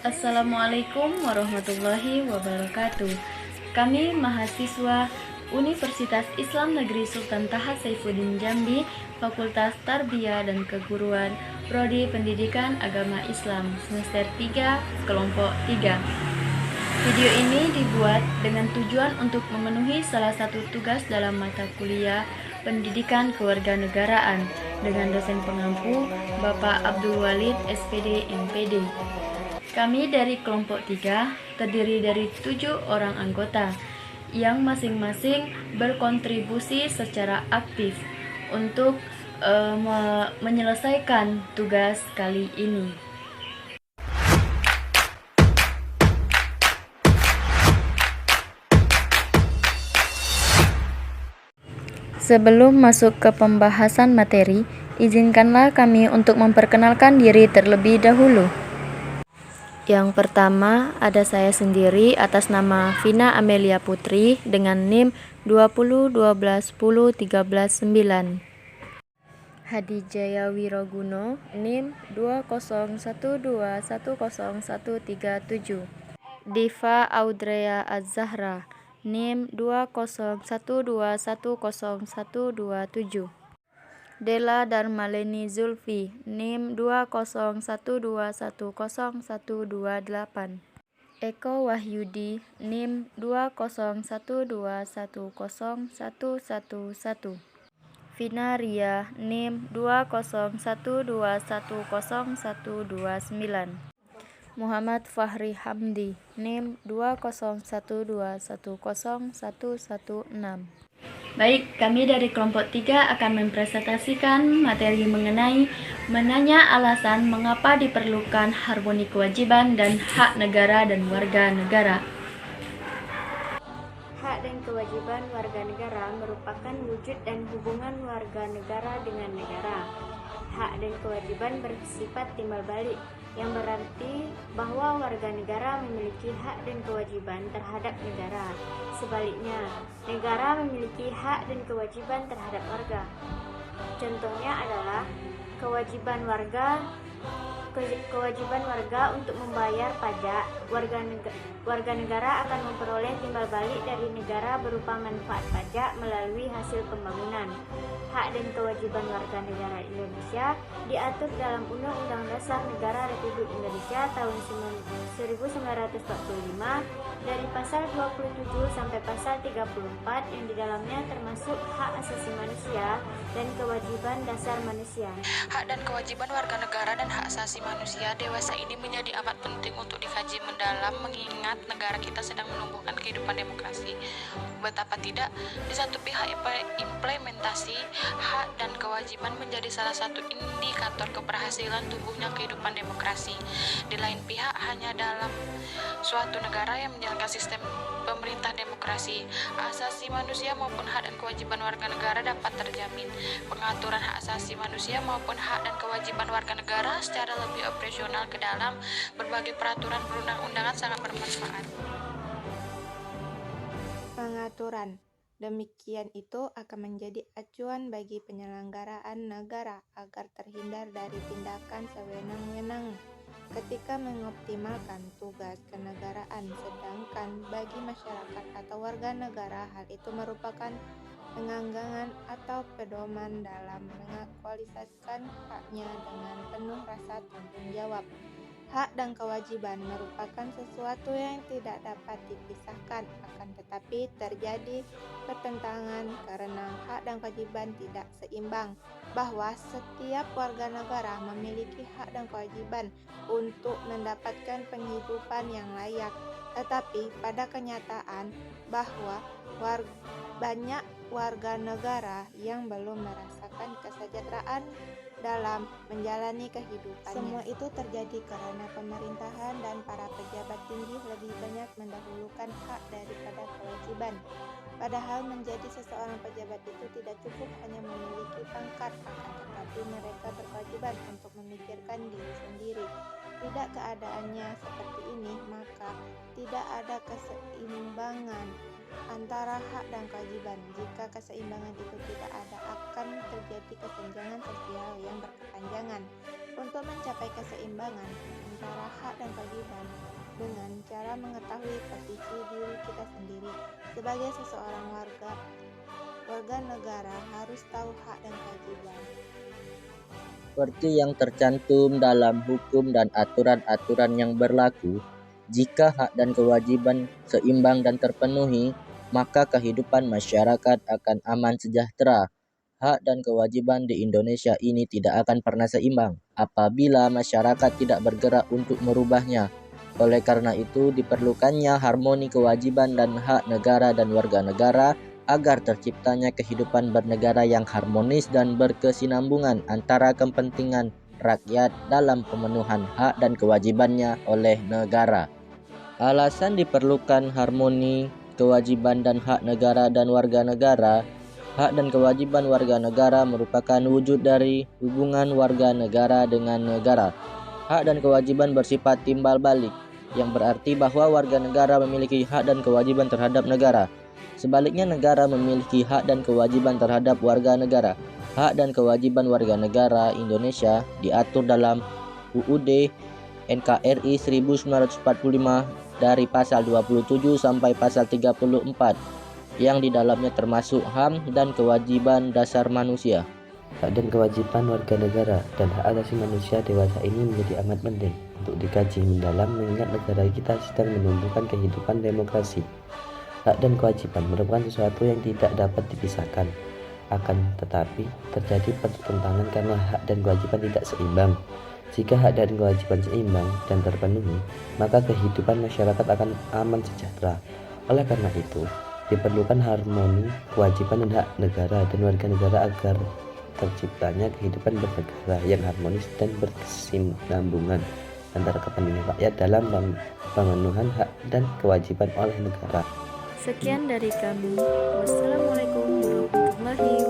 Assalamualaikum warahmatullahi wabarakatuh. Kami mahasiswa Universitas Islam Negeri Sultan Taha Saifuddin Jambi, Fakultas Tarbiyah dan Keguruan, Prodi Pendidikan Agama Islam, semester 3, kelompok 3. Video ini dibuat dengan tujuan untuk memenuhi salah satu tugas dalam mata kuliah Pendidikan Kewarganegaraan dengan dosen pengampu Bapak Abdul Walid SPD MPD. Kami dari kelompok 3 terdiri dari 7 orang anggota yang masing-masing berkontribusi secara aktif untuk menyelesaikan tugas kali ini. Sebelum masuk ke pembahasan materi, izinkanlah kami untuk memperkenalkan diri terlebih dahulu. Yang pertama, ada saya sendiri atas nama Vina Amelia Putri dengan NIM 2012101319. Hadi Jaya Wiroguno NIM 2012101337. Diva Audrea Az-Zahra NIM 2012101127. Della Darmaleni Zulfi NIM 2012101128. Eko Wahyudi NIM 2012101111. Vina Ria NIM 2012101129. Muhammad Fahri Hamdi NIM 2012101116. Baik, kami dari kelompok 3 akan mempresentasikan materi mengenai menanya alasan mengapa diperlukan harmoni kewajiban dan hak negara dan warga negara. Hak dan kewajiban warga negara merupakan wujud dan hubungan warga negara dengan negara. Hak dan kewajiban bersifat timbal balik, yang berarti bahwa warga negara memiliki hak dan kewajiban terhadap negara. Sebaliknya, negara memiliki hak dan kewajiban terhadap warga. Contohnya adalah kewajiban warga untuk membayar pajak. Warga negara akan memperoleh timbal balik dari negara berupa manfaat pajak melalui hasil pembangunan. Hak dan kewajiban warga negara Indonesia diatur dalam Undang-Undang Dasar Negara Republik Indonesia tahun 1945 dari pasal 27 sampai pasal 34 yang di dalamnya termasuk hak asasi manusia dan kewajiban dasar manusia. Hak dan kewajiban warga negara dan hak asasi manusia dewasa ini menjadi amat penting untuk dikaji mendalam, mengingat negara kita sedang menumbuhkan kehidupan demokrasi. Betapa tidak, di satu pihak implementasi hak dan kewajiban menjadi salah satu indikator keberhasilan tumbuhnya kehidupan demokrasi. Di lain pihak, hanya dalam suatu negara yang menjalankan sistem pemerintah demokrasi, asasi manusia maupun hak dan kewajiban warga negara dapat terjamin. Pengaturan hak asasi manusia maupun hak dan kewajiban warga negara secara lebih operasional ke dalam berbagai peraturan perundang-undangan sangat bermanfaat. Pengaturan demikian itu akan menjadi acuan bagi penyelenggaraan negara agar terhindar dari tindakan sewenang-wenang ketika mengoptimalkan tugas kenegaraan, sedangkan bagi masyarakat atau warga negara hal itu merupakan penganggangan atau pedoman dalam mengaktualisasikan haknya dengan penuh rasa tanggung jawab. Hak dan kewajiban merupakan sesuatu yang tidak dapat dipisahkan, akan tetapi terjadi pertentangan karena hak dan kewajiban tidak seimbang, bahwa setiap warga negara memiliki hak dan kewajiban untuk mendapatkan penghidupan yang layak, tetapi pada kenyataan bahwa banyak warga negara yang belum merasakan kesejahteraan dalam menjalani kehidupannya. Semua itu terjadi karena pemerintahan dan para pejabat tinggi lebih banyak mendahulukan hak daripada kewajiban. Padahal menjadi seseorang pejabat itu tidak cukup hanya memiliki pangkat, akan tetapi mereka berkewajiban untuk memikirkan diri sendiri. Tidak keadaannya seperti ini, maka tidak ada keseimbangan antara hak dan kewajiban. Jika keseimbangan itu tidak ada, akan terjadi kesenjangan sosial yang berkepanjangan. Untuk mencapai keseimbangan antara hak dan kewajiban, dengan cara mengetahui posisi diri kita sendiri. Sebagai seseorang warga negara harus tahu hak dan kewajiban. Seperti yang tercantum dalam hukum dan aturan-aturan yang berlaku, jika hak dan kewajiban seimbang dan terpenuhi, maka kehidupan masyarakat akan aman sejahtera. Hak dan kewajiban di Indonesia ini tidak akan pernah seimbang apabila masyarakat tidak bergerak untuk merubahnya. Oleh karena itu, diperlukannya harmoni kewajiban dan hak negara dan warga negara agar terciptanya kehidupan bernegara yang harmonis dan berkesinambungan antara kepentingan rakyat dalam pemenuhan hak dan kewajibannya oleh negara. Alasan diperlukan harmoni kewajiban dan hak negara dan warga negara. Hak dan kewajiban warga negara merupakan wujud dari hubungan warga negara dengan negara. Hak dan kewajiban bersifat timbal balik, yang berarti bahwa warga negara memiliki hak dan kewajiban terhadap negara. Sebaliknya, negara memiliki hak dan kewajiban terhadap warga negara. Hak dan kewajiban warga negara Indonesia diatur dalam UUD NKRI 1945 dari pasal 27 sampai pasal 34, yang di dalamnya termasuk HAM dan kewajiban dasar manusia. Hak dan kewajiban warga negara dan hak asasi manusia dewasa ini menjadi amat penting untuk dikaji mendalam mengingat negara kita sedang menumbuhkan kehidupan demokrasi. Hak dan kewajiban merupakan sesuatu yang tidak dapat dipisahkan. Akan tetapi, terjadi pertentangan karena hak dan kewajiban tidak seimbang. Jika hak dan kewajiban seimbang dan terpenuhi, maka kehidupan masyarakat akan aman sejahtera. Oleh karena itu, diperlukan harmoni kewajiban dan hak negara dan warga negara agar terciptanya kehidupan bernegara yang harmonis dan berkesinambungan antara kepentingan rakyat dalam pemenuhan hak dan kewajiban oleh negara. Sekian dari kami. Wassalamualaikum warahmatullahi wabarakatuh.